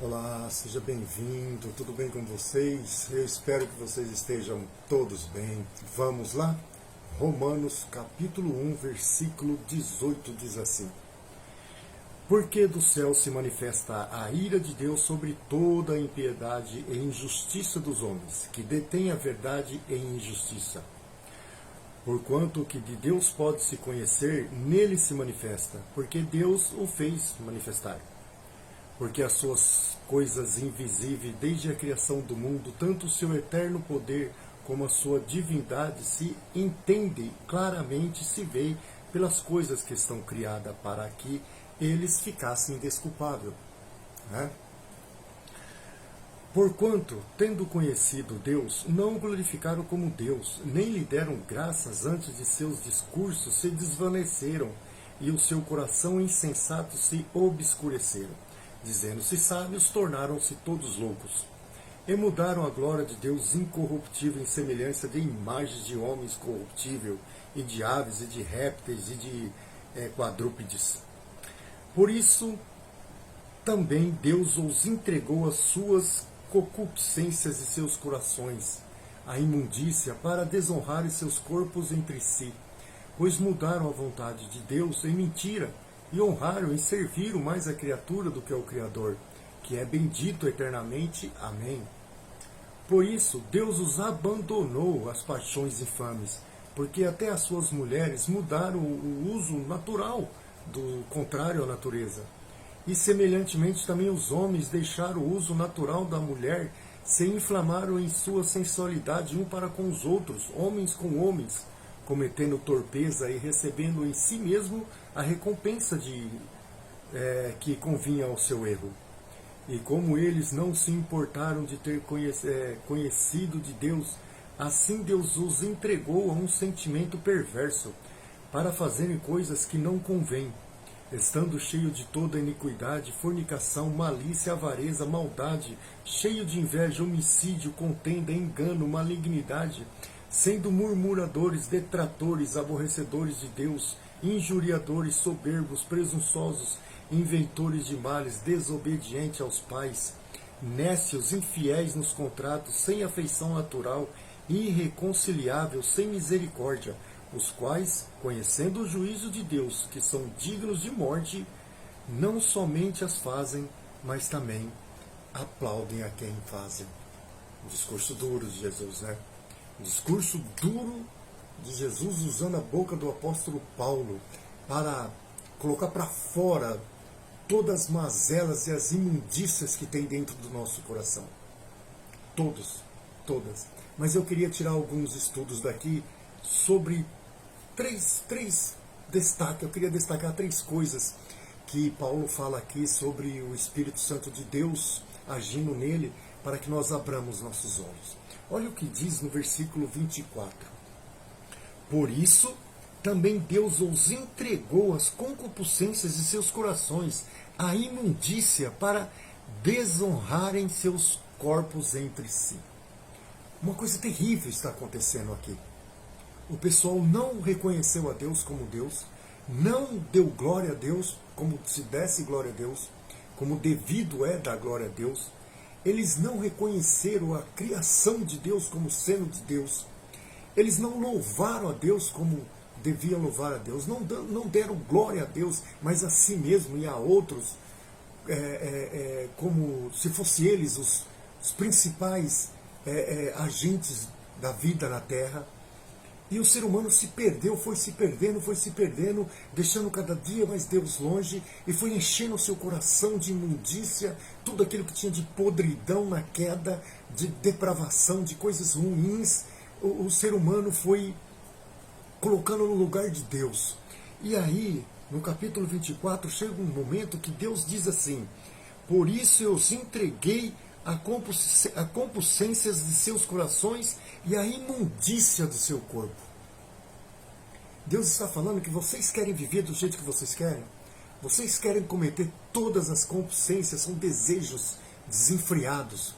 Olá, seja bem-vindo, tudo bem com vocês? Eu espero que vocês estejam todos bem. Vamos lá? Romanos capítulo 1, versículo 18 diz assim: Porque do céu se manifesta a ira de Deus sobre toda a impiedade e injustiça dos homens, que detêm a verdade em injustiça. Porquanto o que de Deus pode se conhecer, nele se manifesta, porque Deus o fez manifestar. Porque as suas coisas invisíveis, desde a criação do mundo, tanto o seu eterno poder como a sua divindade se entende claramente, se vê pelas coisas que estão criadas para que eles ficassem desculpáveis. Né? Porquanto, tendo conhecido Deus, não o glorificaram como Deus, nem lhe deram graças antes de seus discursos se desvaneceram, e o seu coração insensato se obscureceram. Dizendo-se sábios, tornaram-se todos loucos. E mudaram a glória de Deus incorruptível em semelhança de imagens de homens corruptível, e de aves, e de répteis, e de quadrúpedes. Por isso, também Deus os entregou às suas concupiscências e seus corações, a imundícia, para desonrarem seus corpos entre si, pois mudaram a vontade de Deus em mentira, e honraram e serviram mais a criatura do que ao Criador, que é bendito eternamente. Amém. Por isso, Deus os abandonou às paixões infames, porque até as suas mulheres mudaram o uso natural do contrário à natureza. E semelhantemente também os homens deixaram o uso natural da mulher, se inflamaram em sua sensualidade um para com os outros, homens com homens, cometendo torpeza e recebendo em si mesmo a recompensa que convinha ao seu erro. E como eles não se importaram de ter conhecido de Deus, assim Deus os entregou a um sentimento perverso, para fazerem coisas que não convêm, estando cheio de toda iniquidade, fornicação, malícia, avareza, maldade, cheio de inveja, homicídio, contenda, engano, malignidade, sendo murmuradores, detratores, aborrecedores de Deus, injuriadores, soberbos, presunçosos, inventores de males, desobedientes aos pais, nécios, infiéis nos contratos, sem afeição natural, irreconciliáveis, sem misericórdia, os quais, conhecendo o juízo de Deus, que são dignos de morte, não somente as fazem, mas também aplaudem a quem fazem. Um discurso duro de Jesus, né? Um discurso duro de Jesus usando a boca do apóstolo Paulo para colocar para fora todas as mazelas e as imundícias que tem dentro do nosso coração. Todas. Mas eu queria tirar alguns estudos daqui sobre três destaques. Eu queria destacar 3 coisas que Paulo fala aqui sobre o Espírito Santo de Deus agindo nele, para que nós abramos nossos olhos. Olha o que diz no versículo 24. Por isso, também Deus os entregou às concupiscências de seus corações, à imundícia, para desonrarem seus corpos entre si. Uma coisa terrível está acontecendo aqui. O pessoal não reconheceu a Deus como Deus, não deu glória a Deus, como se desse glória a Deus, como devido é dar glória a Deus. Eles não reconheceram a criação de Deus como sendo de Deus. Eles não louvaram a Deus como deviam louvar a Deus. Não deram glória a Deus, mas a si mesmo e a outros, como se fossem eles os principais agentes da vida na Terra. E o ser humano se perdeu, foi se perdendo, deixando cada dia mais Deus longe, e foi enchendo o seu coração de imundícia, tudo aquilo que tinha de podridão na queda, de depravação, de coisas ruins, o ser humano foi colocando no lugar de Deus. E aí, no capítulo 24, chega um momento que Deus diz assim: por isso eu os entreguei a concupiscências de seus corações e a imundícia do seu corpo. Deus está falando que vocês querem viver do jeito que vocês querem? Vocês querem cometer todas as concupiscências, são desejos desenfreados.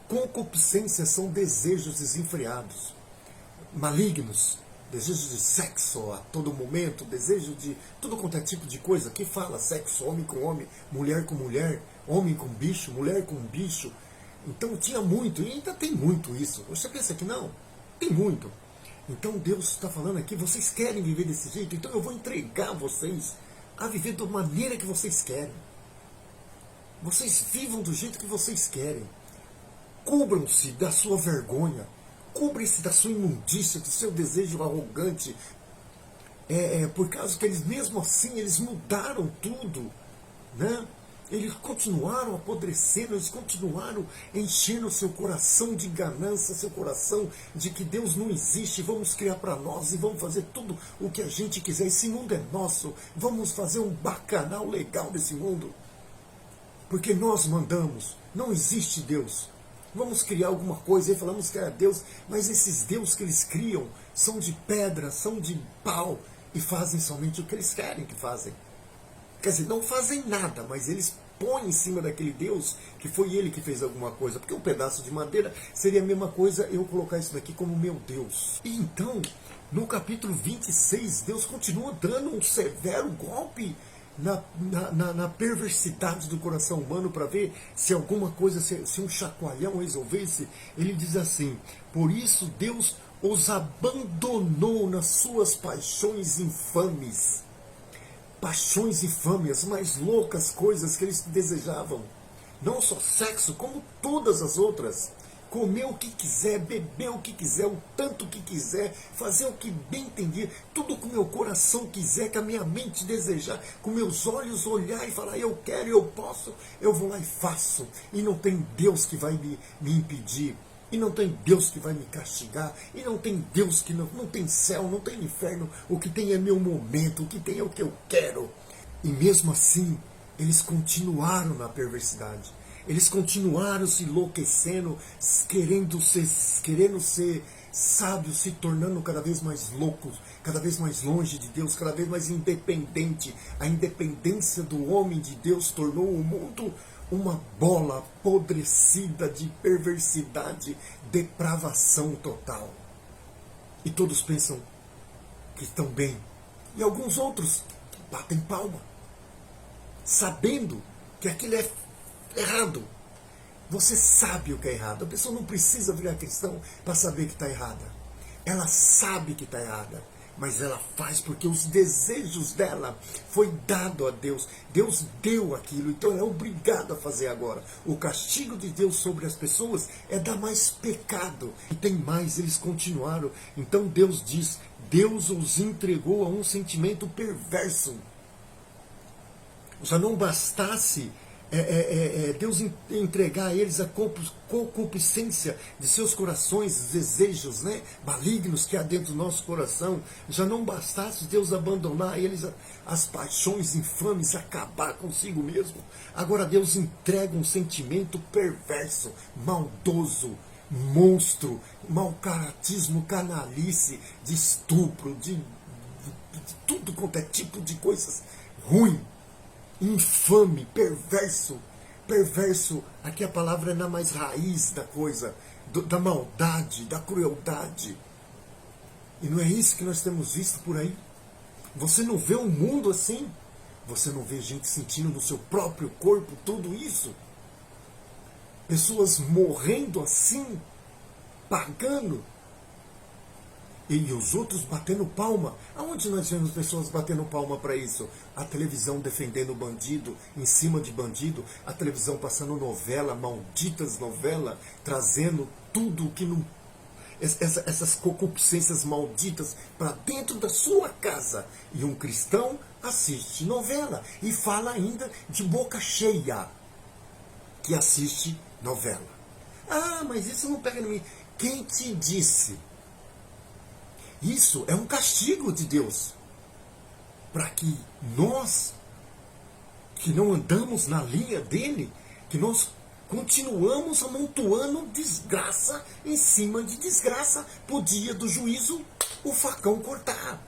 Concupiscências são desejos desenfreados, malignos, desejo de sexo a todo momento, desejo de tudo quanto é tipo de coisa que fala sexo, homem com homem, mulher com mulher, homem com bicho, mulher com bicho. Então tinha muito, e ainda tem muito isso. Você pensa que não? Tem muito. Então Deus está falando aqui, vocês querem viver desse jeito? Então eu vou entregar vocês a viver da maneira que vocês querem. Vocês vivam do jeito que vocês querem. Cubram-se da sua vergonha. Cobrem-se da sua imundícia, do seu desejo arrogante. Por causa que eles, mesmo assim, eles mudaram tudo. Né? Eles continuaram apodrecendo, eles continuaram enchendo o seu coração de ganância, seu coração de que Deus não existe, vamos criar para nós e vamos fazer tudo o que a gente quiser. Esse mundo é nosso, vamos fazer um bacanal legal desse mundo. Porque nós mandamos, não existe Deus. Vamos criar alguma coisa e falamos que é Deus, mas esses deuses que eles criam são de pedra, são de pau e fazem somente o que eles querem que fazem. Quer dizer, não fazem nada, mas eles põem em cima daquele Deus que foi ele que fez alguma coisa. Porque um pedaço de madeira seria a mesma coisa eu colocar isso daqui como meu Deus. E então, no capítulo 26, Deus continua dando um severo golpe na perversidade do coração humano para ver se alguma coisa, se um chacoalhão resolvesse. Ele diz assim: por isso Deus os abandonou nas suas paixões infames. Paixões infames, as mais loucas coisas que eles desejavam. Não só sexo, como todas as outras. Comer o que quiser, beber o que quiser, o tanto que quiser, fazer o que bem entender, tudo que o meu coração quiser, que a minha mente desejar, com meus olhos olhar e falar, eu quero, eu posso, eu vou lá e faço. E não tem Deus que vai me impedir. E não tem Deus que vai me castigar. E não tem Deus que não tem céu, não tem inferno. O que tem é meu momento, o que tem é o que eu quero. E mesmo assim, eles continuaram na perversidade. Eles continuaram se enlouquecendo, querendo ser sábios, se tornando cada vez mais loucos, cada vez mais longe de Deus, cada vez mais independente. A independência do homem de Deus tornou o mundo uma bola apodrecida de perversidade, depravação total. E todos pensam que estão bem. E alguns outros batem palma, sabendo que aquilo é errado. Você sabe o que é errado. A pessoa não precisa virar cristão para saber que está errada. Ela sabe que está errada, mas ela faz porque os desejos dela foi dado a Deus. Deus deu aquilo, então ela é obrigada a fazer agora. O castigo de Deus sobre as pessoas é dar mais pecado. E tem mais, eles continuaram. Então Deus diz, Deus os entregou a um sentimento perverso. Já não bastasse Deus entregar a eles a concupiscência de seus corações, desejos, né, malignos que há dentro do nosso coração. Já não bastasse Deus abandonar a eles as paixões infames, acabar consigo mesmo. Agora Deus entrega um sentimento perverso, maldoso, monstro, mau caratismo, canalice, de estupro, de tudo quanto é tipo de coisas ruim. Infame, perverso. Perverso, aqui a palavra é na mais raiz da coisa, da maldade, da crueldade. E não é isso que nós temos visto por aí? Você não vê um mundo assim? Você não vê gente sentindo no seu próprio corpo tudo isso? Pessoas morrendo assim, pagando. E os outros batendo palma. Aonde nós vemos pessoas batendo palma para isso? A televisão defendendo o bandido, em cima de bandido. A televisão passando novela, malditas novelas, trazendo tudo que não... essas concupiscências malditas para dentro da sua casa. E um cristão assiste novela e fala ainda de boca cheia que assiste novela. Ah, mas isso não pega em mim. Quem te disse? Isso é um castigo de Deus, para que nós, que não andamos na linha dele, que nós continuamos amontoando desgraça em cima de desgraça, para o dia do juízo o facão cortar.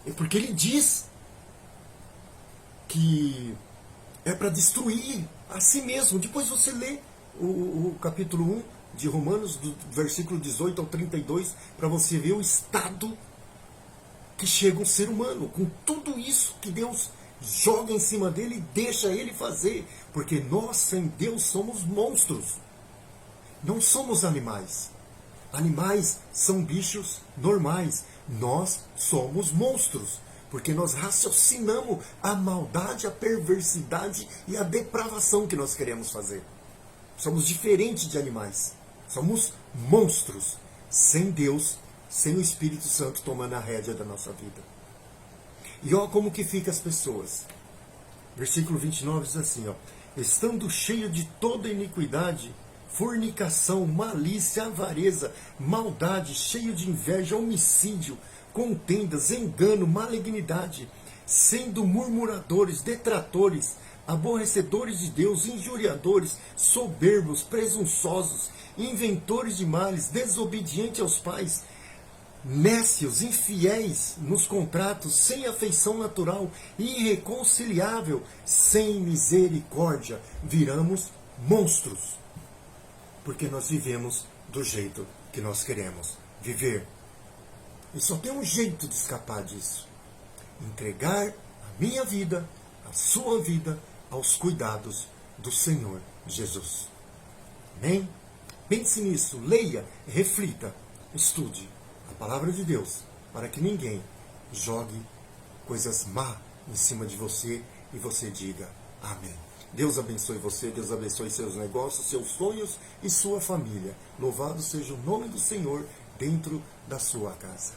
É porque ele diz que é para destruir a si mesmo. Depois você lê o capítulo 1, de Romanos, do versículo 18 ao 32, para você ver o estado que chega um ser humano, com tudo isso que Deus joga em cima dele e deixa ele fazer. Porque nós, sem Deus, somos monstros. Não somos animais. Animais são bichos normais. Nós somos monstros. Porque nós raciocinamos a maldade, a perversidade e a depravação que nós queremos fazer. Somos diferentes de animais. Somos monstros. Sem Deus, sem o Espírito Santo tomando a rédea da nossa vida. E olha como que fica as pessoas. Versículo 29 diz assim, ó: estando cheio de toda iniquidade, fornicação, malícia, avareza, maldade, cheio de inveja, homicídio, contendas, engano, malignidade, sendo murmuradores, detratores, aborrecedores de Deus, injuriadores, soberbos, presunçosos, inventores de males, desobedientes aos pais, nécios, infiéis nos contratos, sem afeição natural, irreconciliável, sem misericórdia, viramos monstros. Porque nós vivemos do jeito que nós queremos viver. E só tem um jeito de escapar disso: entregar a minha vida, a sua vida, aos cuidados do Senhor Jesus. Amém? Pense nisso, leia, reflita, estude a palavra de Deus, para que ninguém jogue coisas má em cima de você e você diga amém. Deus abençoe você, Deus abençoe seus negócios, seus sonhos e sua família. Louvado seja o nome do Senhor dentro da sua casa.